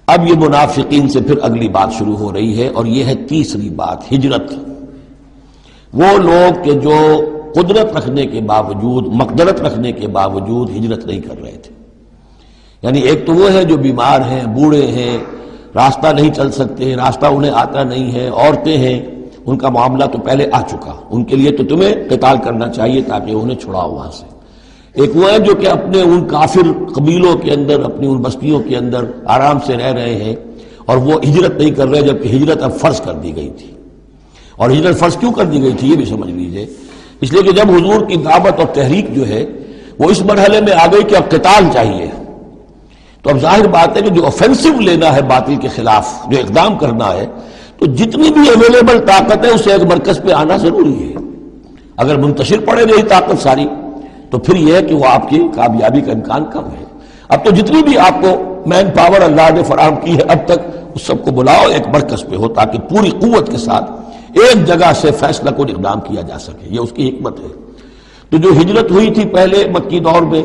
اب یہ منافقین سے پھر اگلی بات شروع ہو رہی ہے، اور یہ ہے تیسری بات، ہجرت۔ وہ لوگ کہ جو قدرت رکھنے کے باوجود، مقدرت رکھنے کے باوجود ہجرت نہیں کر رہے تھے۔ یعنی ایک تو وہ ہے جو بیمار ہیں، بوڑھے ہیں، راستہ نہیں چل سکتے، راستہ انہیں آتا نہیں ہے، عورتیں ہیں، ان کا معاملہ تو پہلے آ چکا، ان کے لیے تو تمہیں قتال کرنا چاہیے تاکہ انہیں چھڑاؤ وہاں سے۔ ایک وہ ہے جو کہ اپنے ان کافر قبیلوں کے اندر، اپنی ان بستیوں کے اندر آرام سے رہ رہے ہیں، اور وہ ہجرت نہیں کر رہے، جبکہ ہجرت اب فرض کر دی گئی تھی۔ اور ہجرت فرض کیوں کر دی گئی تھی یہ بھی سمجھ لیجئے، اس لیے کہ جب حضور کی دعوت اور تحریک جو ہے وہ اس مرحلے میں آ گئی کہ اب قتال چاہیے، تو اب ظاہر بات ہے کہ جو آفینسو لینا ہے باطل کے خلاف، جو اقدام کرنا ہے، تو جتنی بھی اویلیبل طاقت ہے اسے ایک مرکز پہ آنا ضروری ہے۔ اگر منتشر پڑے رہی طاقت ساری تو پھر یہ ہے کہ وہ آپ کی کامیابی کا امکان کم ہے۔ اب تو جتنی بھی آپ کو مین پاور اللہ نے فراہم کی ہے اب تک، اس سب کو بلاؤ ایک مرکز پہ ہو تاکہ پوری قوت کے ساتھ ایک جگہ سے فیصلہ کو اقدام کیا جا سکے۔ یہ اس کی حکمت ہے۔ تو جو ہجرت ہوئی تھی پہلے مکی دور میں،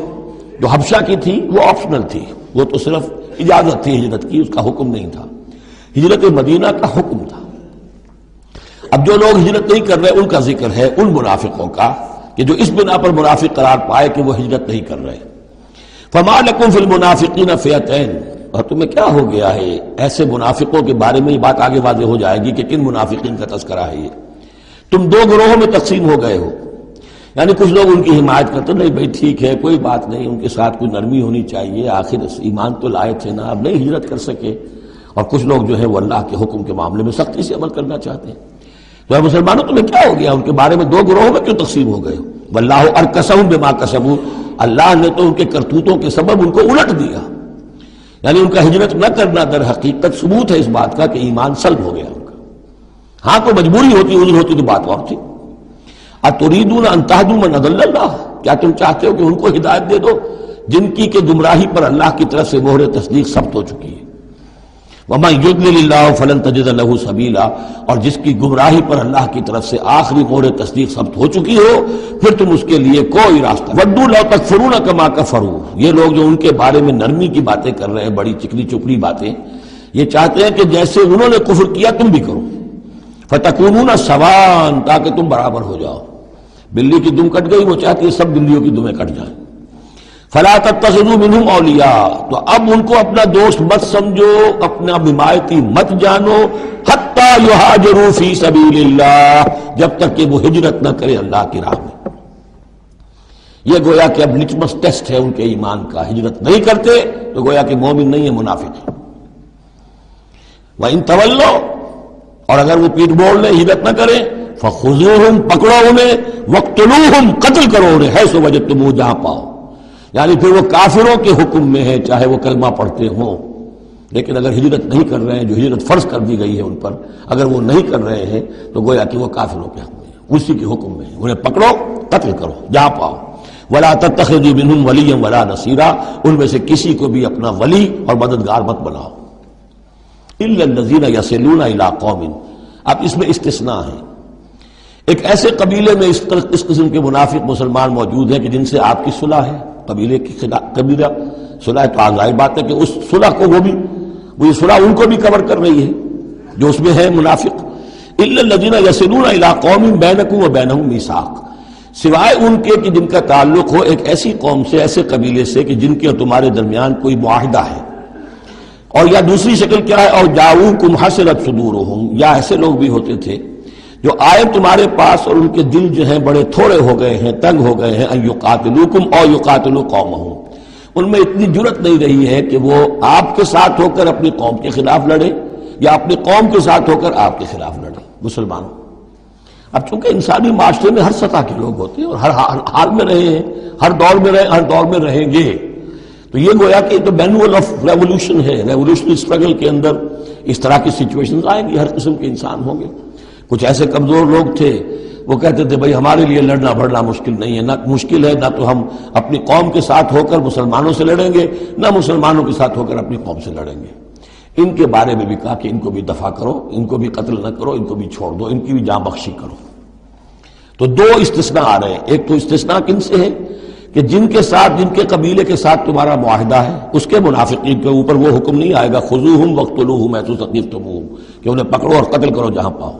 جو حبشہ کی تھی، وہ آپشنل تھی، وہ تو صرف اجازت تھی ہجرت کی، اس کا حکم نہیں تھا۔ ہجرت مدینہ کا حکم تھا۔ اب جو لوگ ہجرت نہیں کر رہے ان کا ذکر ہے، ان منافقوں کا کہ جو اس بنا پر منافق قرار پائے کہ وہ ہجرت نہیں کر رہے۔ فما لکم فی المنافقین فئتین، اور تمہیں کیا ہو گیا ہے ایسے منافقوں کے بارے میں، یہ بات آگے واضح ہو جائے گی کہ کن منافقین کا تذکرہ ہے یہ۔ تم دو گروہوں میں تقسیم ہو گئے ہو، یعنی کچھ لوگ ان کی حمایت کرتے نہیں، بھائی ٹھیک ہے کوئی بات نہیں، ان کے ساتھ کوئی نرمی ہونی چاہیے، آخر ایمان تو لائے تھے نا، اب نہیں ہجرت کر سکے۔ اور کچھ لوگ جو ہے وہ اللہ کے حکم کے معاملے میں سختی سے عمل کرنا چاہتے ہیں۔ تو اے مسلمانوں تمہیں کیا ہو گیا، ان کے بارے میں دو گروہوں میں کیوں تقسیم ہو گئے ہو؟ واللہ ارکسہم بما کسبوا، اللہ نے تو ان کے کرتوتوں کے سبب ان کو الٹ دیا، یعنی ان کا ہجرت نہ کرنا در حقیقت ثبوت ہے اس بات کا کہ ایمان سلب ہو گیا ان کا۔ ہاں کوئی مجبوری ہوتی، عذر ہوتی تو بات اور تھی۔ اتریدون ان تہدوا من اضل اللہ، کیا تم چاہتے ہو کہ ان کو ہدایت دے دو جن کی کہ گمراہی پر اللہ کی طرف سے مہر تصدیق ثبت ہو چکی ہے؟ وَمَن يُضْلِلِ اللَّهُ فَلَن تَجِدَ لَهُ سَبِيلًا، اور جس کی گمراہی پر اللہ کی طرف سے آخری مہر تصدیق ثبت ہو چکی ہو، پھر تم اس کے لیے کوئی راستہ۔ وَدُّوا لَوْ تَكْفُرُونَ كَمَا كَفَرُوا، یہ لوگ جو ان کے بارے میں نرمی کی باتیں کر رہے ہیں، بڑی چکنی چپڑی باتیں، یہ چاہتے ہیں کہ جیسے انہوں نے کفر کیا تم بھی کرو۔ فَتَكُونُونَ سَوَاءً، تاکہ تم برابر ہو جاؤ۔ بلی کی دم کٹ گئی، وہ چاہتی ہے سب بلیوں کی دمیں کٹ جائیں۔ فلا تتخذوا منهم اولیاء، تو اب ان کو اپنا دوست مت سمجھو، اپنا حمایتی مت جانو، حتی یہاجروا فی سبیل اللہ، جب تک کہ وہ ہجرت نہ کرے اللہ کی راہ میں۔ یہ گویا کہ اب لٹمس ٹیسٹ ہے ان کے ایمان کا، ہجرت نہیں کرتے تو گویا کہ مومن نہیں ہے، منافق ہے۔ وَإِن تَوَلَّوْا، اور اگر وہ پیٹ موڑ لیں، ہجرت نہ کریں، فَخُذُوهُمْ، پکڑو انہیں، وَاقْتُلُوهُمْ، قتل کرو انہیں، حیث وجدتموہ، جہاں پاؤ۔ یعنی پھر وہ کافروں کے حکم میں ہے، چاہے وہ کلمہ پڑھتے ہوں، لیکن اگر ہجرت نہیں کر رہے ہیں، جو ہجرت فرض کر دی گئی ہے ان پر، اگر وہ نہیں کر رہے ہیں تو گویا کہ وہ کافروں کے حکم میں ہے، اسی کے حکم میں ہے، انہیں پکڑو، قتل کرو جہاں پاؤ۔ وَلَا تَتَّخِذُوا مِنْهُمْ وَلِيًّا وَلَا نَصِيرًا، ان میں سے کسی کو بھی اپنا ولی اور مددگار مت بناؤ۔ إِلَّا الَّذِينَ يَصِلُونَ إِلَىٰ قَوْمٍ، اب اس میں استثناء ہے، ایک ایسے قبیلے میں اس قسم کے منافق مسلمان موجود ہیں کہ جن سے آپ کی صلح ہے، قبیلے کی قبیلہ صلح، تو ظاہر بات ہے کہ اس صلح کو وہ یہ صلح ان کو بھی کور کر رہی ہے جو اس میں ہے منافق۔ الا الذين يصلون الى قوم بينكم وبينهم ميثاق، سوائے ان کے کہ جن کا تعلق ہو ایک ایسی قوم سے، ایسے قبیلے سے کہ جن کے اور تمہارے درمیان کوئی معاہدہ ہے، اور یا دوسری شکل کیا ہے، اور جاؤكم حسرت صدورهم، یا ایسے لوگ بھی ہوتے تھے جو آئے تمہارے پاس اور ان کے دل جو ہیں بڑے تھوڑے ہو گئے ہیں، تنگ ہو گئے ہیں، ان یقاتلوکم او یقاتلوا قومہم، ان میں اتنی جرت نہیں رہی ہے کہ وہ آپ کے ساتھ ہو کر اپنی قوم کے خلاف لڑے، یا اپنی قوم کے ساتھ ہو کر آپ کے خلاف لڑے۔ مسلمانوں، اب چونکہ انسانی معاشرے میں ہر سطح کے لوگ ہوتے ہیں اور ہر حال میں رہے ہیں، ہر دور میں رہے، ہر دور میں رہیں گے، تو یہ گویا کہ تو مینول آف ریولوشن ہے، ریولوشنری اسٹرگل کے اندر اس طرح کی سچویشنز آئیں گی، ہر قسم کے انسان ہوں گے۔ کچھ ایسے کمزور لوگ تھے، وہ کہتے تھے بھائی ہمارے لیے لڑنا بھڑنا مشکل نہیں ہے، نہ مشکل ہے، نہ تو ہم اپنی قوم کے ساتھ ہو کر مسلمانوں سے لڑیں گے، نہ مسلمانوں کے ساتھ ہو کر اپنی قوم سے لڑیں گے۔ ان کے بارے میں بھی کہا کہ ان کو بھی دفع کرو، ان کو بھی قتل نہ کرو، ان کو بھی چھوڑ دو، ان کی بھی جاں بخشی کرو۔ تو دو استثناء آ رہے ہیں، ایک تو استثناء کن سے ہے کہ جن کے ساتھ، جن کے قبیلے کے ساتھ تمہارا معاہدہ ہے، اس کے منافقین کے اوپر وہ حکم نہیں آئے گا خذوہم وقتلوہم حیث ثقفتموہم، کہ انہیں پکڑو اور قتل کرو جہاں پاؤ۔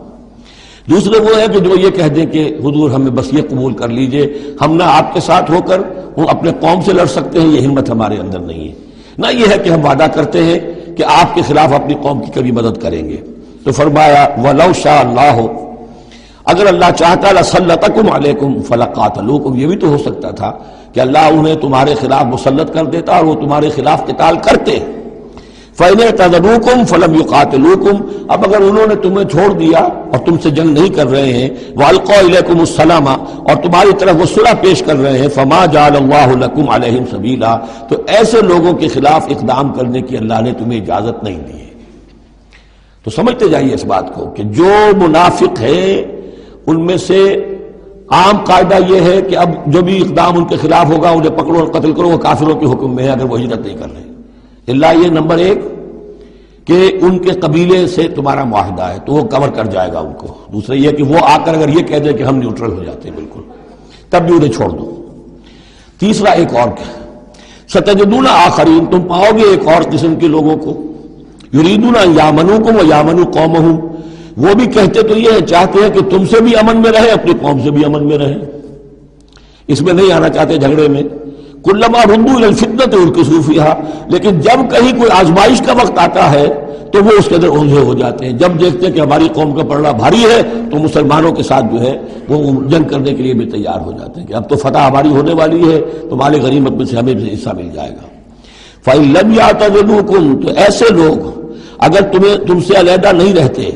دوسرے وہ ہے کہ جو یہ کہہ دیں کہ حضور ہمیں بس یہ قبول کر لیجئے، ہم نہ آپ کے ساتھ ہو کر وہ اپنے قوم سے لڑ سکتے ہیں، یہ ہمت ہمارے اندر نہیں ہے، نہ یہ ہے کہ ہم وعدہ کرتے ہیں کہ آپ کے خلاف اپنی قوم کی کبھی مدد کریں گے۔ تو فرمایا وَلَوْ شَاءَ اللَّهُ، اگر اللہ چاہتا لَسَلَّطَكُمْ عَلَيْكُمْ فَلَقَاتَلُوكُمْ، یہ بھی تو ہو سکتا تھا کہ اللہ انہیں تمہارے خلاف مسلط کر دیتا اور وہ تمہارے خلاف قتال کرتے۔ فَإِنْ اعْتَزَلُوكُمْ فَلَمْ يُقَاتِلُوكُمْ، اب اگر انہوں نے تمہیں چھوڑ دیا اور تم سے جنگ نہیں کر رہے ہیں، وَأَلْقَوْا إِلَيْكُمُ السَّلَامَ، اور تمہاری طرف وہ صلح پیش کر رہے ہیں، فَمَا جَعَلَ اللَّهُ لَكُمْ عَلَيْهِمْ سَبِيلًا، تو ایسے لوگوں کے خلاف اقدام کرنے کی اللہ نے تمہیں اجازت نہیں دی ہے۔ تو سمجھتے جائیے اس بات کو کہ جو منافق ہے ان میں سے عام قاعدہ یہ ہے کہ اب جو بھی اقدام ان کے خلاف ہوگا انہیں پکڑو اور قتل کرو، وہ کافروں کے حکم میں ہے اگر وہ ہجرت نہیں کر رہے۔ اللہ یہ نمبر ایک کہ ان کے قبیلے سے تمہارا معاہدہ ہے تو وہ کور کر جائے گا ان کو۔ دوسرا یہ کہ وہ آ کر اگر یہ کہہ دے کہ ہم نیوٹرل ہو جاتے ہیں بالکل، تب بھی انہیں چھوڑ دو۔ تیسرا ایک اور کیا، ستجدون آخرین، تم پاؤ گے ایک اور قسم کے لوگوں کو، یریدون ان یامنوکم و یامنوا قومہم، وہ بھی کہتے تو یہ چاہتے ہیں کہ تم سے بھی امن میں رہے، اپنی قوم سے بھی امن میں رہے، اس میں نہیں آنا چاہتے جھگڑے میں۔ کلما ردوا الی الفتنۃ ارکسوا فیہا، لیکن جب کہیں کوئی آزمائش کا وقت آتا ہے تو وہ اس کے اندر اونجے ہو جاتے ہیں۔ جب دیکھتے ہیں کہ ہماری قوم کا پلڑا بھاری ہے تو مسلمانوں کے ساتھ جو ہے وہ جنگ کرنے کے لیے بھی تیار ہو جاتے ہیں کہ اب تو فتح ہماری ہونے والی ہے تو مال غنیمت میں سے ہمیں بھی حصہ مل جائے گا۔ فإن لم يعتزلوکم، تو ایسے لوگ اگر تم سے علیحدہ نہیں رہتے،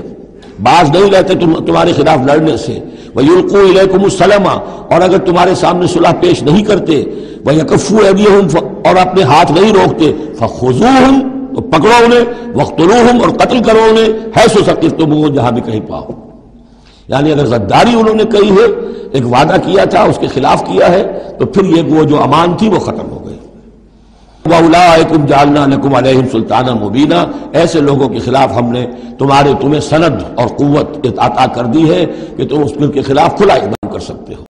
باز نہیں رہتے تمہارے خلاف لڑنے سے، وَيُلْقُوا إِلَيْكُمُ السَّلَامَ، اور اگر تمہارے سامنے صلح پیش نہیں کرتے، وَيَكُفُّوا أَيْدِيَهُمْ، اور اپنے ہاتھ نہیں روکتے، فَخُذُوهُمْ، تو پکڑو انہیں، وَاقْتُلُوهُمْ، اور قتل کرو انہیں، حَيْثُ ثَقِفْتُمُوهُمْ، جہاں بھی کہیں پاؤ۔ یعنی اگر غداری انہوں نے کہی ہے، ایک وعدہ کیا تھا اس کے خلاف کیا ہے، تو پھر یہ وہ جو امان تھی وہ ختم ہو گئی۔ وَأُولَٰئِكُمْ جَعَلْنَا لَكُمْ عَلَيْهِمْ سُلْطَانًا مُبِينًا، ایسے لوگوں کے خلاف ہم نے تمہیں سند اور قوت عطا کر دی ہے کہ تم اس کے خلاف کھلا اقدام کر سکتے ہو۔